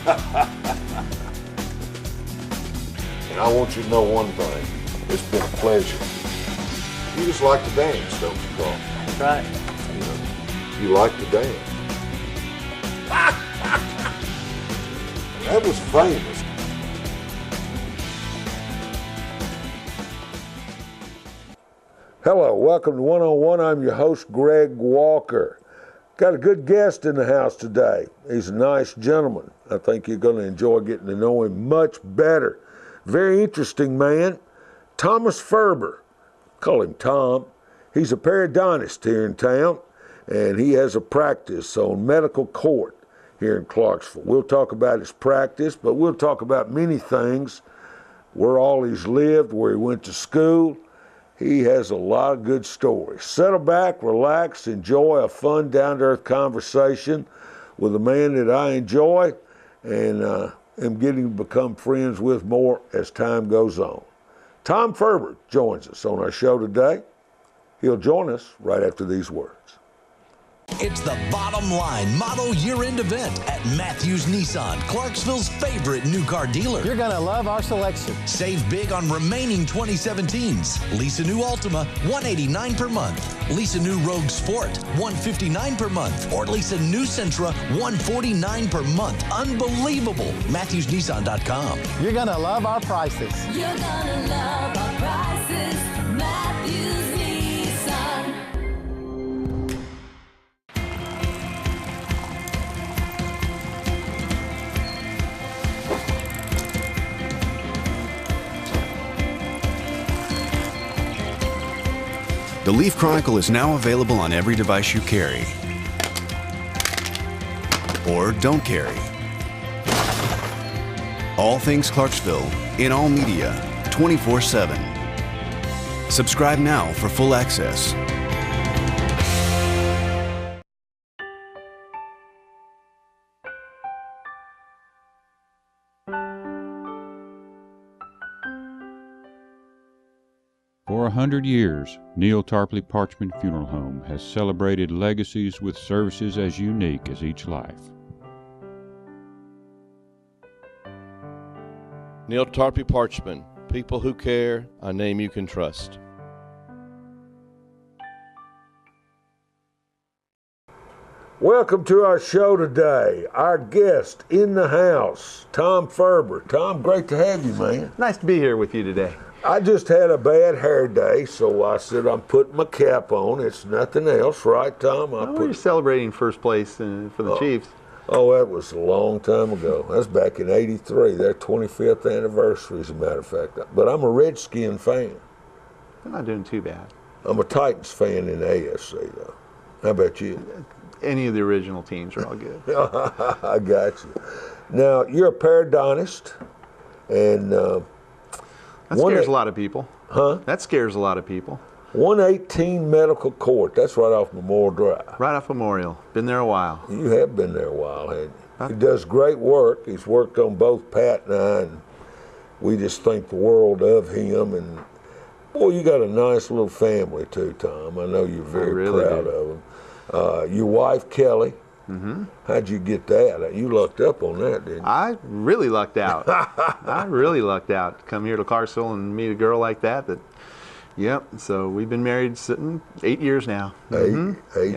And I want you to know one thing. It's been a pleasure. You just like to dance, don't you, Carl? That's right. You like to dance. That was famous. Hello, welcome to 101. I'm your host, Greg Walker. Got a good guest in the house today. He's a nice gentleman. I think you're going to enjoy getting to know him much better. Very interesting man, Thomas Faerber. Call him Tom. He's a periodontist here in town, and he has a practice on Medical Court here in Clarksville. We'll talk about his practice, but we'll talk about many things, where all he's lived, where he went to school. He has a lot of good stories. Settle back, relax, enjoy a fun, down-to-earth conversation with a man that I enjoy and am getting to become friends with more as time goes on. Tom Faerber joins us on our show today. He'll join us right after these words. It's the Bottom Line Model Year-End event at Matthews Nissan, Clarksville's favorite new car dealer. You're gonna love our selection. Save big on remaining 2017s. Lease a new Altima, $189 per month. Lease a new Rogue Sport, $159 per month. Or lease a new Sentra, $149 per month. Unbelievable. MatthewsNissan.com. You're gonna love our prices. You're gonna love our prices. Matthews Nissan. The Leaf Chronicle is now available on every device you carry or don't carry. All things Clarksville in all media 24/7. Subscribe now for full access. For 100 years, Neil Tarpley Parchment Funeral Home has celebrated legacies with services as unique as each life. Neil Tarpley Parchment, people who care, a name you can trust. Welcome to our show today. Our guest in the house, Tom Faerber. Tom, great to have you, man. Nice to be here with you today. I just had a bad hair day, so I said I'm putting my cap on. It's nothing else, right, Tom? You're celebrating first place for the Chiefs. Oh, that was a long time ago. That's back in '83, their 25th anniversary, as a matter of fact. But I'm a Redskin fan. They're not doing too bad. I'm a Titans fan in the AFC, though. How about you? Any of the original teams are all good. I got you. Now, you're a periodontist, and that scares a lot of people. Huh? That scares a lot of people. 118 Medical Court. That's right off Memorial Drive. Right off Memorial. Been there a while. You have been there a while, haven't you? He does great work. He's worked on both Pat and I, and we just think the world of him. And boy, you got a nice little family too, Tom. I know you're very proud of him. Your wife, Kelly. Mm-hmm. How'd you get that? You lucked up on that, didn't you? I really lucked out. I really lucked out to come here to Clarksville and meet a girl like that. Yep. So we've been married 8 years now. Eight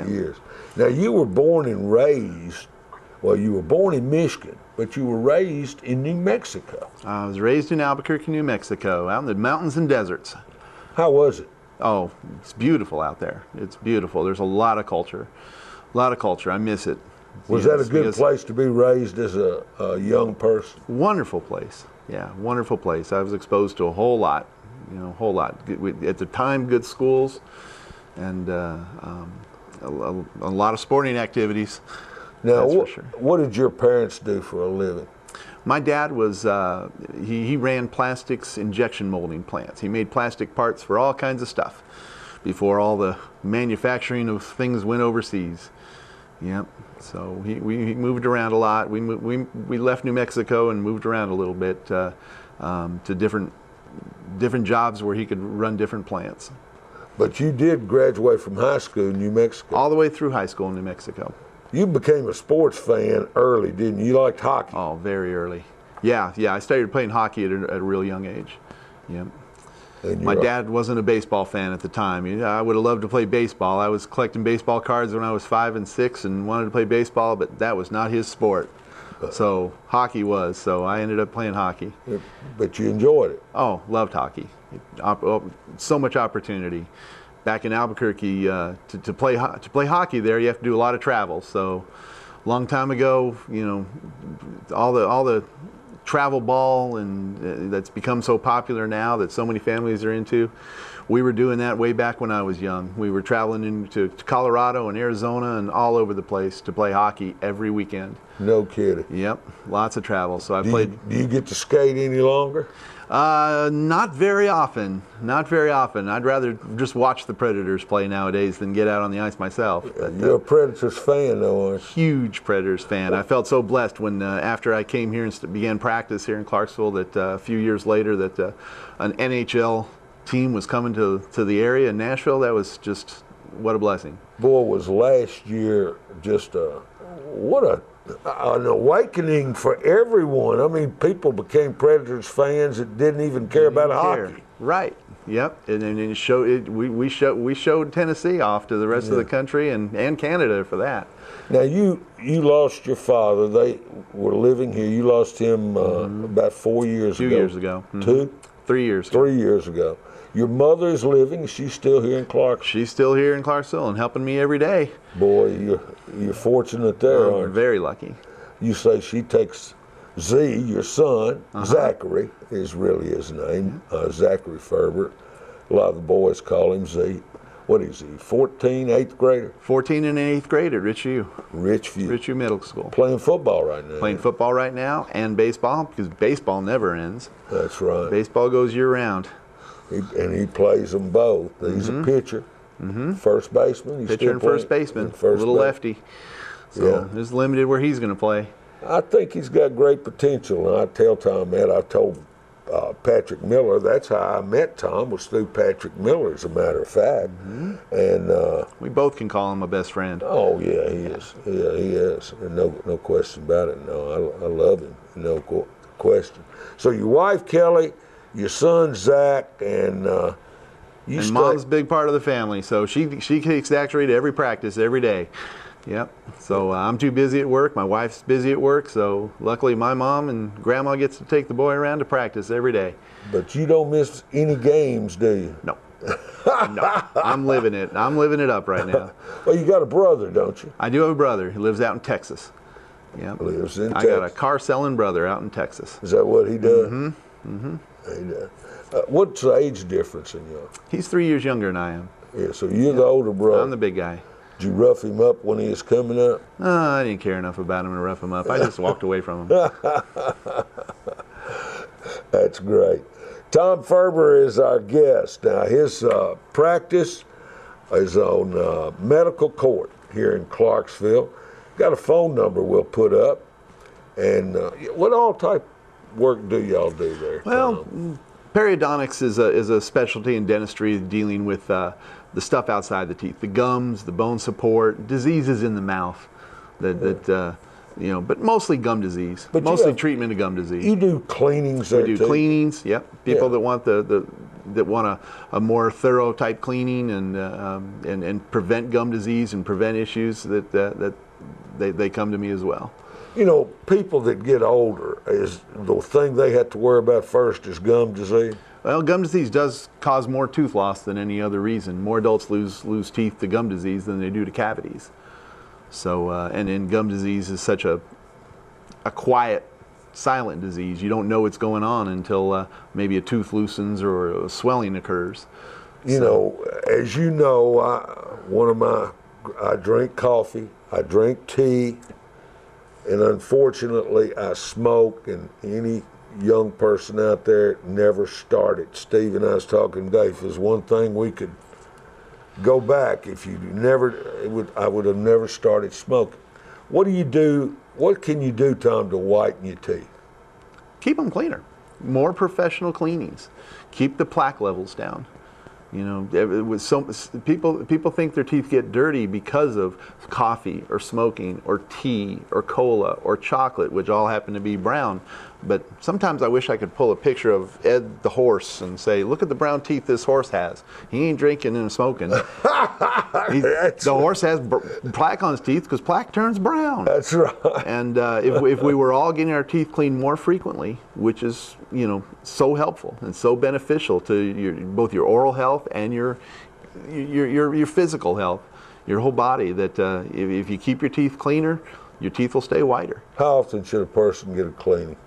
years. Now you were born and raised. Well, you were born in Michigan, but you were raised in New Mexico. I was raised in Albuquerque, New Mexico, out in the mountains and deserts. How was it? Oh, it's beautiful out there. It's beautiful. There's a lot of culture. I miss it. Was that a good place to be raised as a young person? Wonderful place. Yeah, wonderful place. I was exposed to a whole lot. At the time, good schools, and a lot of sporting activities. Now, for sure. What did your parents do for a living? My dad was, he ran plastics injection molding plants. He made plastic parts for all kinds of stuff before all the manufacturing of things went overseas. Yep. So we moved around a lot. We left New Mexico and moved around a little bit to different jobs where he could run different plants. But you did graduate from high school in New Mexico. All the way through high school in New Mexico. You became a sports fan early, didn't you? You liked hockey. Oh, very early. Yeah. I started playing hockey at a real young age. Yeah. My dad wasn't a baseball fan at the time. I would have loved to play baseball. I was collecting baseball cards when I was 5 and 6 and wanted to play baseball, but that was not his sport. So hockey was. So I ended up playing hockey. But you enjoyed it. Oh, loved hockey. So much opportunity. Back in Albuquerque, to play hockey there, you have to do a lot of travel. So, long time ago, all the travel ball and that's become so popular now that so many families are into. We were doing that way back when I was young. We were traveling into Colorado and Arizona and all over the place to play hockey every weekend. No kidding. Yep, lots of travel. So I played. Do you get to skate any longer? Not very often. Not very often. I'd rather just watch the Predators play nowadays than get out on the ice myself. But, you're a Predators fan, though, aren't you? Huge Predators fan. I felt so blessed when after I came here and began practice here in Clarksville that a few years later that an NHL team was coming to the area in Nashville. That was just what a blessing. Boy, was last year just an awakening for everyone. I mean, people became Predators fans that didn't even care about hockey. Right. Yep. And it showed. We showed Tennessee off to the rest of the country and Canada for that. Now you lost your father. They were living here. You lost him about 4 years ago. 2 years ago. 3 years ago. 3 years ago. Your mother's living. She's still here in Clarksville. She's still here in Clarksville and helping me every day. Boy, you're fortunate there, aren't you? Very lucky. You say she takes Z, your son, Zachary is really his name, Zachary Faerber. A lot of the boys call him Z. What is he, 14, 8th grader? 14 and 8th grade at Richview. Richview Middle School. Playing football right now. Playing football right now and baseball, because baseball never ends. That's right. Baseball goes year-round. He plays them both. He's a pitcher, first baseman. He's Pitcher and first baseman, little lefty. So it's limited where he's going to play. I think he's got great potential, and I tell Tom that. I told Patrick Miller, that's how I met Tom, was through Patrick Miller, as a matter of fact. And we both can call him a best friend. Oh, yeah, he is. Yeah, he is. And no question about it. No, I love him. No question. So your wife, Kelly, your son, Zach, and Mom's a big part of the family, so she takes Zachary to every practice every day. Yep. So I'm too busy at work. My wife's busy at work, so luckily my mom and grandma gets to take the boy around to practice every day. But you don't miss any games, do you? No. No. I'm living it. I'm living it up right now. Well, you got a brother, don't you? I do have a brother. He lives out in Texas. Yep. Lives in I Texas. got a car selling brother out in Texas. Is that what he does? He does. What's the age difference in you? He's 3 years younger than I am. Yeah, so you're the older brother. I'm the big guy. Did you rough him up when he was coming up? I didn't care enough about him to rough him up. I just walked away from him. That's great. Tom Faerber is our guest. Now, his practice is on Medical Court here in Clarksville. Got a phone number we'll put up. And what all type work do y'all do there? Well, periodontics is a specialty in dentistry dealing with the stuff outside the teeth, the gums, the bone support, diseases in the mouth, but mostly gum disease, but mostly treatment of gum disease. You do cleanings there too? We do cleanings, yep. People that want that want a more thorough type cleaning and prevent gum disease and prevent issues that they come to me as well. You know, people that get older, is the thing they have to worry about first is gum disease? Well, gum disease does cause more tooth loss than any other reason. More adults lose teeth to gum disease than they do to cavities. So, and gum disease is such a quiet, silent disease. You don't know what's going on until maybe a tooth loosens or a swelling occurs. You know, as you know, I drink coffee, I drink tea, and unfortunately I smoke, and any young person out there never started. Steve and I was talking today, if there's one thing we could go back, if you I would have never started smoking. What do you do, what can you do, Tom, to whiten your teeth? Keep them cleaner. More professional cleanings. Keep the plaque levels down. You know, with people think their teeth get dirty because of coffee or smoking or tea or cola or chocolate, which all happen to be brown. But sometimes I wish I could pull a picture of Ed the horse and say, look at the brown teeth this horse has. He ain't drinking and smoking. The horse has plaque on his teeth because plaque turns brown. That's right. And if we were all getting our teeth cleaned more frequently, which is, you know, so helpful and so beneficial to both your oral health and your physical health, your whole body, that if you keep your teeth cleaner, your teeth will stay whiter. How often should a person get a cleaning?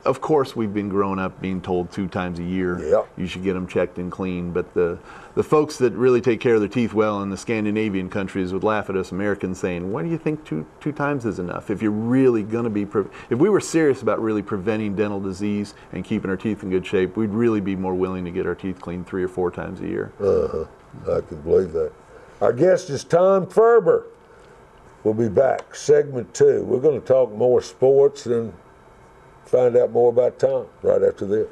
Of course, we've been grown up being told 2 times a year. Yep. You should get them checked and clean. But the folks that really take care of their teeth well in the Scandinavian countries would laugh at us Americans saying, why do you think two times is enough? If you're really going to be, if we were serious about really preventing dental disease and keeping our teeth in good shape, we'd really be more willing to get our teeth cleaned 3 or 4 times a year. I can believe that. Our guest is Tom Faerber. We'll be back. Segment 2. We're going to talk more sports and find out more about Tom right after this.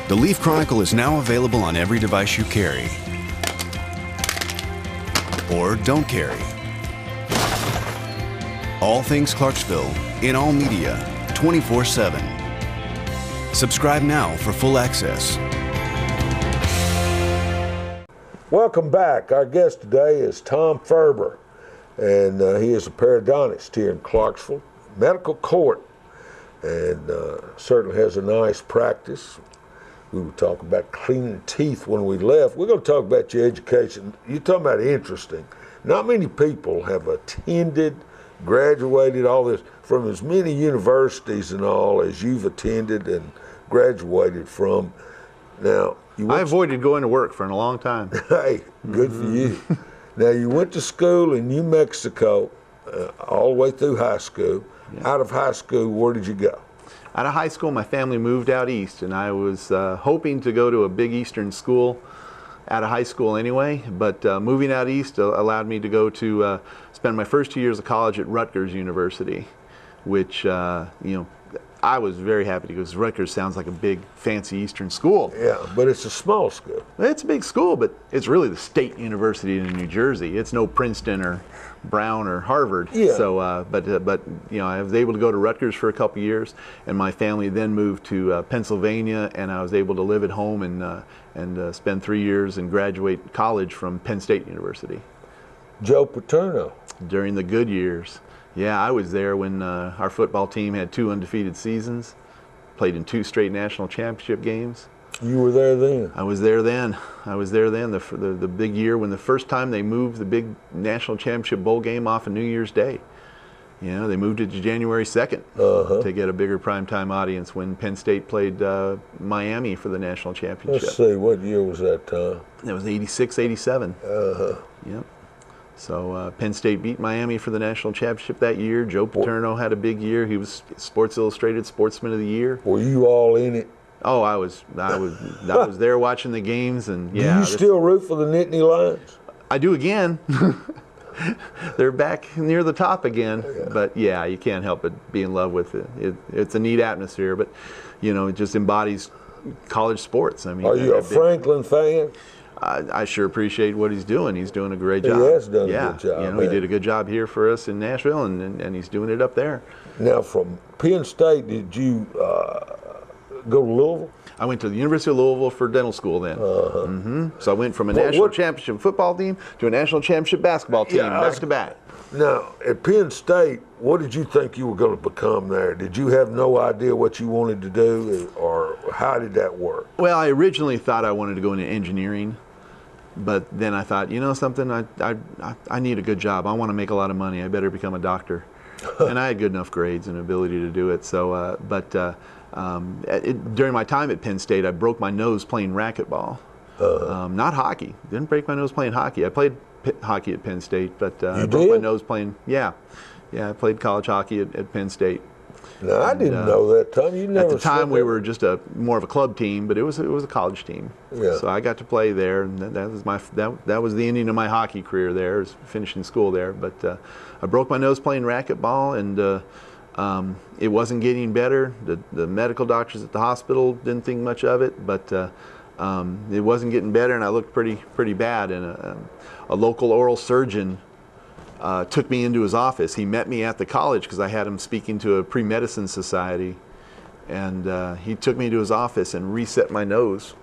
The Leaf Chronicle is now available on every device you carry or don't carry. All things Clarksville in all media 24/7. Subscribe now for full access. Welcome back. Our guest today is Tom Faerber, and he is a periodontist here in Clarksville, medical court, and certainly has a nice practice. We were talking about cleaning teeth when we left. We're going to talk about your education. You're talking about interesting. Not many people have attended, graduated, all this, from as many universities and all as you've attended and graduated from. Now, I avoided going to work for a long time. Hey, good for you. Now, you went to school in New Mexico all the way through high school. Yeah. Out of high school, where did you go? Out of high school, my family moved out east, and I was hoping to go to a big eastern school out of high school anyway, but moving out east allowed me to go to spend my first 2 years of college at Rutgers University, which, I was very happy because Rutgers sounds like a big, fancy eastern school. Yeah, but it's a small school. It's a big school, but it's really the state university in New Jersey. It's no Princeton or Brown or Harvard. Yeah. So, but I was able to go to Rutgers for a couple years, and my family then moved to Pennsylvania, and I was able to live at home and spend 3 years and graduate college from Penn State University. Joe Paterno. During the good years. Yeah, I was there when our football team had 2 undefeated seasons, played in 2 straight national championship games. You were there then? I was there then. The big year when the first time they moved the big national championship bowl game off of New Year's Day. You know, they moved it to January 2nd to get a bigger primetime audience when Penn State played Miami for the national championship. Let's see, what year was that, Tom? It was 86, 87. Yep. So Penn State beat Miami for the national championship that year. Joe Paterno had a big year. He was Sports Illustrated Sportsman of the Year. Were you all in it? Oh, I was there watching the games, and yeah. Do you still root for the Nittany Lions? I do again. They're back near the top again, but yeah, you can't help but be in love with it. It's a neat atmosphere, but it just embodies college sports. I mean, are you a Franklin fan? I sure appreciate what he's doing. He's doing a great job. He has done a good job. He did a good job here for us in Nashville, and he's doing it up there. Now, from Penn State, did you go to Louisville? I went to the University of Louisville for dental school then. So I went from a national championship football team to a national championship basketball team back to back. Now, at Penn State, what did you think you were going to become there? Did you have no idea what you wanted to do, or how did that work? Well, I originally thought I wanted to go into engineering. But then I thought, you know something, I need a good job. I want to make a lot of money. I better become a doctor. And I had good enough grades and ability to do it. So, during my time at Penn State, I broke my nose playing racquetball. Not hockey. Didn't break my nose playing hockey. I played hockey at Penn State, but I broke my nose playing. Yeah, I played college hockey at Penn State. No, I didn't know that, Tom. You never. At the time, we were just more of a club team, but it was a college team. Yeah. So I got to play there, and that was the ending of my hockey career there. Was finishing school there, but I broke my nose playing racquetball, and it wasn't getting better. The medical doctors at the hospital didn't think much of it, but it wasn't getting better, and I looked pretty bad. And a local oral surgeon took me into his office. He met me at the college because I had him speaking to a pre-medicine society, and he took me to his office and reset my nose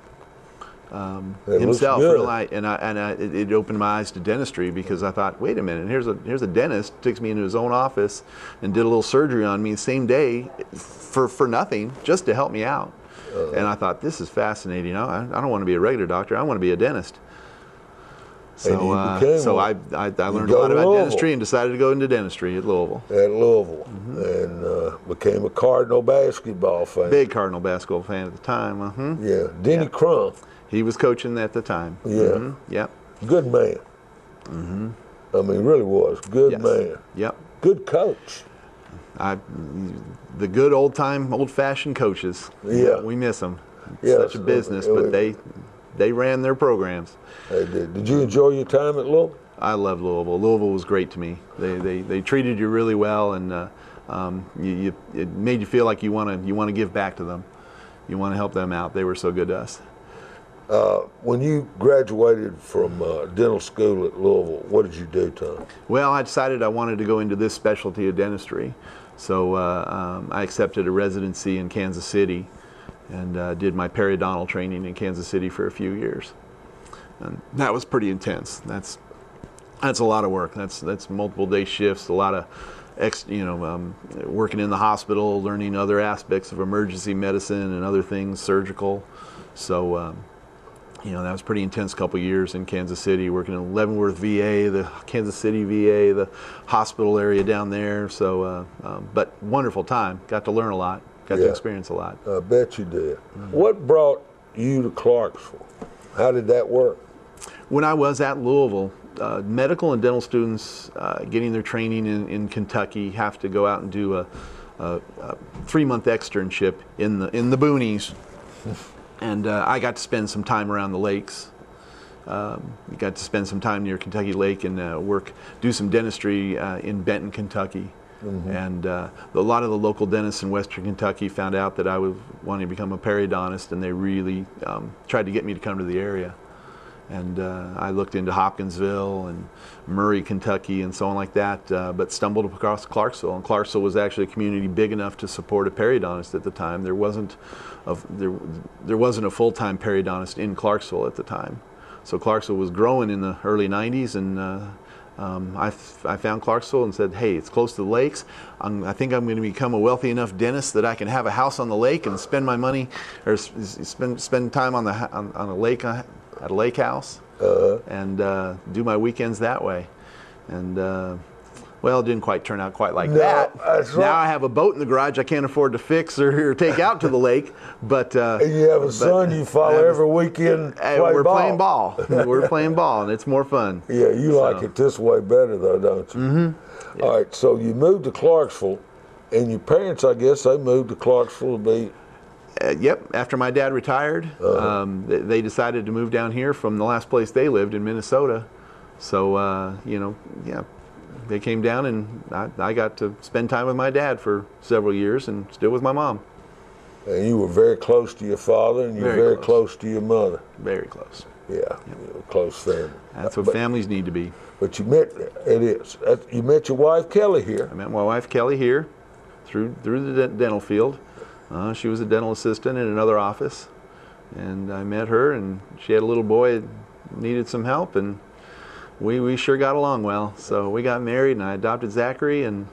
himself. It opened my eyes to dentistry, because I thought, wait a minute, here's a dentist takes me into his own office and did a little surgery on me the same day for nothing, just to help me out. And I thought, this is fascinating. I don't want to be a regular doctor. I want to be a dentist. So, I learned a lot about dentistry and decided to go into dentistry at Louisville. And became a Cardinal basketball fan. Big Cardinal basketball fan at the time. Yeah, Denny Crum. He was coaching at the time. Yeah. Yep. Good man. I mean, really was. Good man. Yep. Good coach. The good old-fashioned coaches. Yeah. We miss them. Yeah, Such a business, but they ran their programs. They did. Did you enjoy your time at Louisville? I loved Louisville. Louisville was great to me. They treated you really well, and it made you feel like you want to give back to them. You want to help them out. They were so good to us. When you graduated from dental school at Louisville, what did you do, Tom? Well, I decided I wanted to go into this specialty of dentistry, so I accepted a residency in Kansas City, and did my periodontal training in Kansas City for a few years. And that was pretty intense. That's a lot of work. That's multiple day shifts, a lot of working in the hospital, learning other aspects of emergency medicine and other things, surgical. So that was a pretty intense couple years in Kansas City, working in Leavenworth VA, the Kansas City VA, the hospital area down there. So, but wonderful time. Got to learn a lot. Got to experience a lot. I bet you did. What brought you to Clarksville? How did that work? When I was at Louisville, medical and dental students getting their training in Kentucky have to go out and do a 3-month externship in the boonies. And I got to spend some time around the lakes. Got to spend some time near Kentucky Lake and do some dentistry in Benton, Kentucky. And a lot of the local dentists in Western Kentucky found out that I was wanting to become a periodontist, and they really tried to get me to come to the area. And I looked into Hopkinsville and Murray, Kentucky, and so on like that, but stumbled across Clarksville. And Clarksville was actually a community big enough to support a periodontist at the time. There wasn't a full-time periodontist in Clarksville at the time. So Clarksville was growing in the early 90s, and I found Clarksville and said, hey, it's close to the lakes. I think I'm going to become a wealthy enough dentist that I can have a house on the lake and spend my money, or spend time on a lake, at a lake house, and do my weekends that way. And well, it didn't quite turn out quite like that. Now I have a boat in the garage I can't afford to fix or take out to the lake. But and you have a son you follow every weekend. We're playing ball. We're playing ball, and it's more fun. Yeah, you like it this way better, though, don't you? Yeah. All right, so you moved to Clarksville, and your parents, I guess, they moved to Clarksville to be. Yep. After my dad retired, they decided to move down here from the last place they lived in Minnesota. So they came down, and I got to spend time with my dad for several years, and still with my mom. And you were very close to your father, and you were very close to your mother. Very close. Yeah, you were a close family. That's what families need to be. But you met your wife Kelly here. I met my wife Kelly here, through the dental field. She was a dental assistant in another office, and I met her, and she had a little boy that needed some help, and we sure got along well. So we got married, and I adopted Zachary, and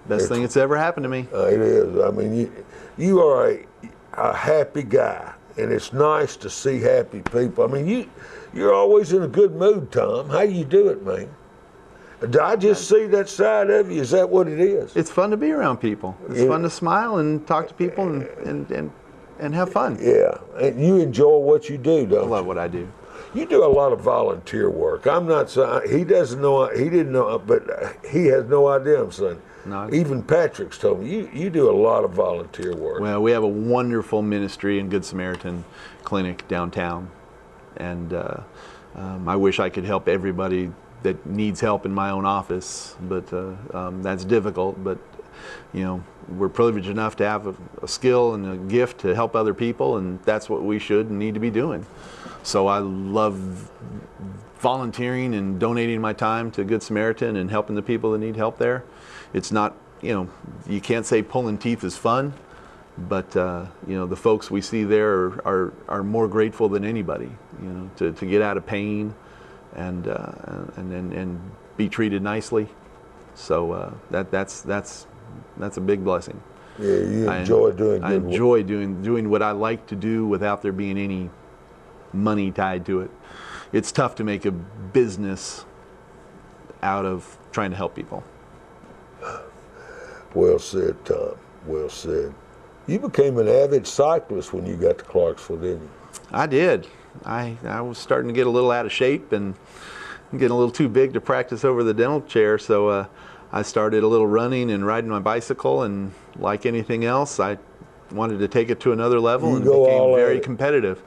best thing that's ever happened to me. It is. I mean, you are a happy guy. and it's nice to see happy people. I mean, you're always in a good mood, Tom. How you do it, man? Did I just see that side of you? Is that what it is? It's fun to be around people. It's fun to smile and talk to people and have fun. Yeah, and you enjoy what you do, don't I you? love what I do. You do a lot of volunteer work. I'm not saying he doesn't know. He didn't know, but he has no idea. I'm saying. No. Even Patrick's told me you do a lot of volunteer work. Well, we have a wonderful ministry in Good Samaritan Clinic downtown, and I wish I could help everybody that needs help in my own office, but that's difficult. But you know, we're privileged enough to have a skill and a gift to help other people, and that's what we should and need to be doing. So I love volunteering and donating my time to Good Samaritan and helping the people that need help there. It's not, you know, you can't say pulling teeth is fun, but you know, the folks we see there are more grateful than anybody, you know, to get out of pain and be treated nicely. So that's a big blessing. Yeah, you enjoy doing good work. I enjoy doing what I like to do without there being any money tied to it. It's tough to make a business out of trying to help people. Well said, Tom. Well said. You became an avid cyclist when you got to Clarksville, didn't you? I did. I was starting to get a little out of shape and getting a little too big to practice over the dental chair, so I started a little running and riding my bicycle, and like anything else, I wanted to take it to another level and became very competitive.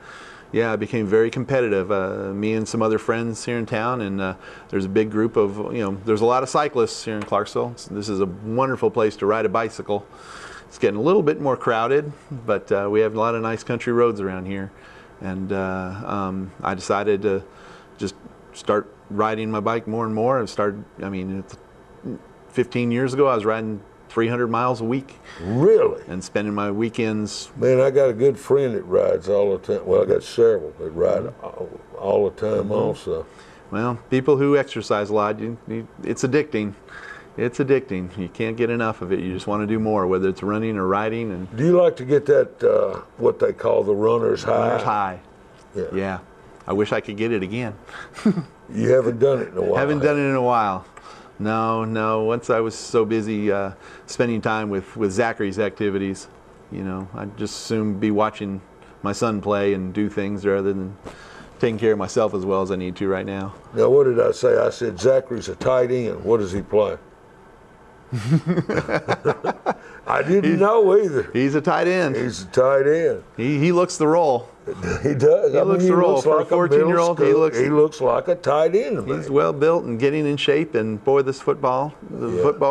Yeah, I became very competitive. Me and some other friends here in town, and there's a big group of, you know, there's a lot of cyclists here in Clarksville. This is a wonderful place to ride a bicycle. It's getting a little bit more crowded, but we have a lot of nice country roads around here. And I decided to just start riding my bike more and more. I mean, 15 years ago, I was riding 300 miles a week. Really? And spending my weekends. Man, I got a good friend that rides all the time. Well, I got several that ride all the time also. Well, people who exercise a lot, it's addicting. It's addicting. You can't get enough of it. You just want to do more, whether it's running or riding. And do you like to get that, what they call the runner's high? Runner's high. Yeah. Yeah. I wish I could get it again. You haven't done it in a while. Haven't done it in a while. No. Once I was so busy spending time with Zachary's activities, you know, I'd just soon be watching my son play and do things rather than taking care of myself as well as I need to right now. Now, what did I say? I said Zachary's a tight end. What does he play? I didn't know either. He's a tight end. He's a tight end. He looks the role. He does. He looks the role for a 14-year-old. He looks like a tight end. He's well built and getting in shape. And boy, this football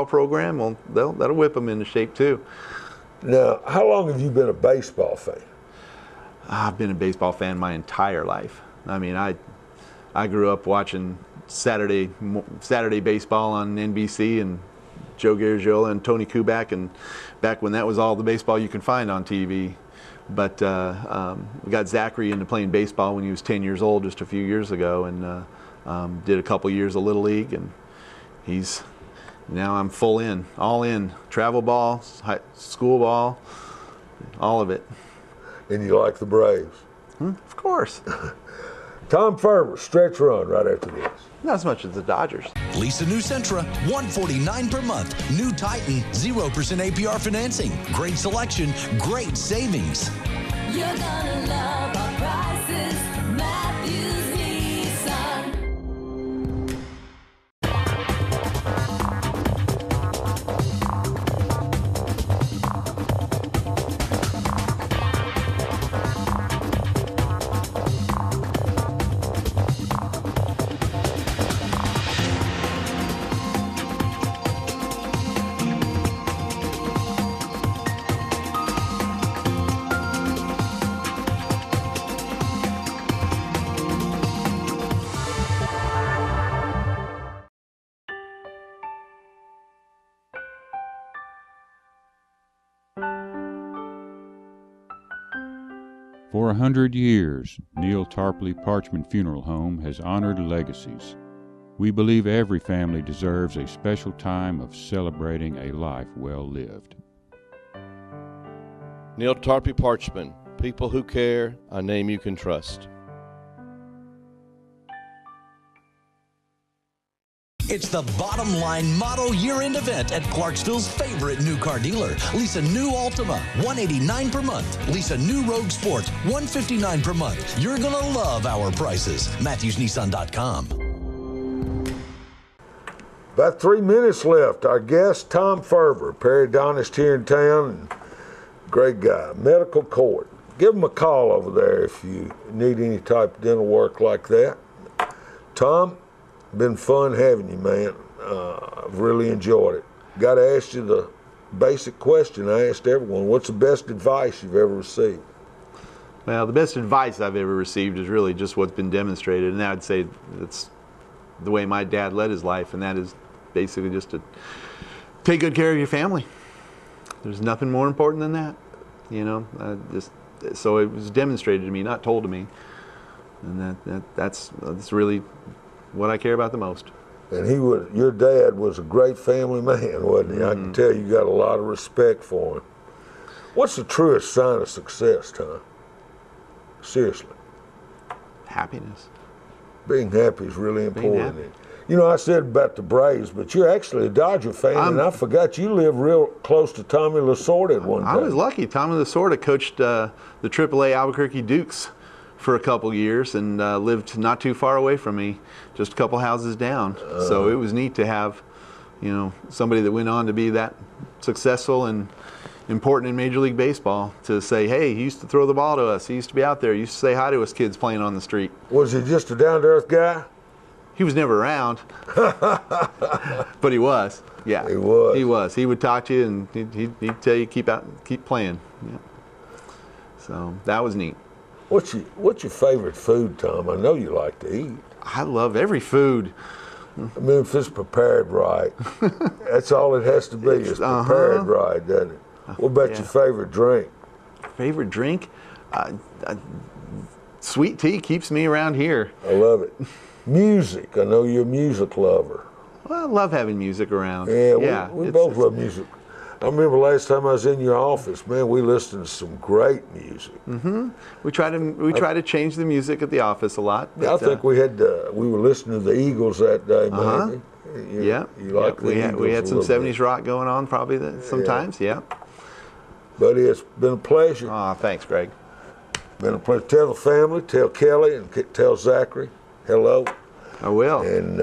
program, well, that'll whip him into shape too. Now, how long have you been a baseball fan? I've been a baseball fan my entire life. I mean, I grew up watching Saturday baseball on NBC and Joe Garagiola and Tony Kubek, and back when that was all the baseball you could find on TV. But we got Zachary into playing baseball when he was 10 years old just a few years ago, and did a couple years of Little League, and now I'm full in, all in, travel ball, school ball, all of it. And you like the Braves? Of course. Tom Faerber, stretch run right after this. Not as much as the Dodgers. Lisa New Sentra, $149 per month. New Titan, 0% APR financing. Great selection, great savings. You're gonna love our prices. Matthews Nissan. For 100 years, Neil Tarpley Parchman Funeral Home has honored legacies. We believe every family deserves a special time of celebrating a life well lived. Neil Tarpley Parchman, People who care, a name you can trust. It's the Bottom Line Model Year-End event at Clarksville's favorite new car dealer. Lease a new Altima, $189 per month. Lease a new Rogue Sport, $159 per month. You're going to love our prices. MatthewsNissan.com. About 3 minutes left. Our guest, Tom Faerber, periodontist here in town, and great guy, medical court. Give him a call over there if you need any type of dental work like that. Tom, been fun having you, man. I've really enjoyed it. Got to ask you the basic question I asked everyone. What's the best advice you've ever received? Well, the best advice I've ever received is really just what's been demonstrated, and I'd say that's the way my dad led his life, and that is basically just to take good care of your family. There's nothing more important than that, you know. So it was demonstrated to me, not told to me, and that's really what I care about the most. And your dad was a great family man, wasn't he? I can tell you got a lot of respect for him. What's the truest sign of success, Tom? Seriously. Happiness. Being happy is really important. You know, I said about the Braves, but you're actually a Dodger fan, and I forgot you lived real close to Tommy Lasorda at one time. I was lucky. Tommy Lasorda coached the AAA Albuquerque Dukes for a couple years and lived not too far away from me, just a couple houses down. So it was neat to have, you know, somebody that went on to be that successful and important in Major League Baseball to say, hey, he used to throw the ball to us. He used to be out there. He used to say hi to us kids playing on the street. Was he just a down-to-earth guy? He was never around, but he was. Yeah, he was. He was. He would talk to you and he'd tell you keep playing. Yeah. So that was neat. What's your favorite food, Tom? I know you like to eat. I love every food. I mean, if it's prepared right, that's all it has to be. It's prepared right, doesn't it? What about your favorite drink? Favorite drink? Sweet tea keeps me around here. I love it. Music. I know you're a music lover. Well, I love having music around. Yeah, we both love music. I remember last time I was in your office, man, we listened to some great music. We try to change the music at the office a lot. But, I think we were listening to the Eagles that day, maybe. You like the Eagles? We had some 70s rock going on probably sometimes, yeah. Buddy, it's been a pleasure. Thanks, Greg. Been a pleasure. Tell the family, tell Kelly, and tell Zachary hello. I will. And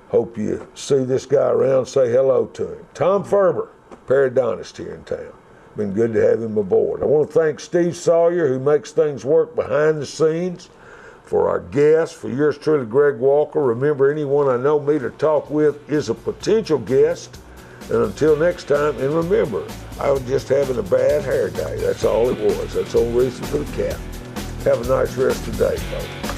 hope you see this guy around, say hello to him. Tom Faerber, periodontist here in town. Been good to have him aboard. I want to thank Steve Sawyer, who makes things work behind the scenes. For our guests, for yours truly, Greg Walker. Remember, anyone I know, meet, or talk with is a potential guest. And until next time, and remember, I was just having a bad hair day. That's all it was. That's the only reason for the cap. Have a nice rest of the day, folks.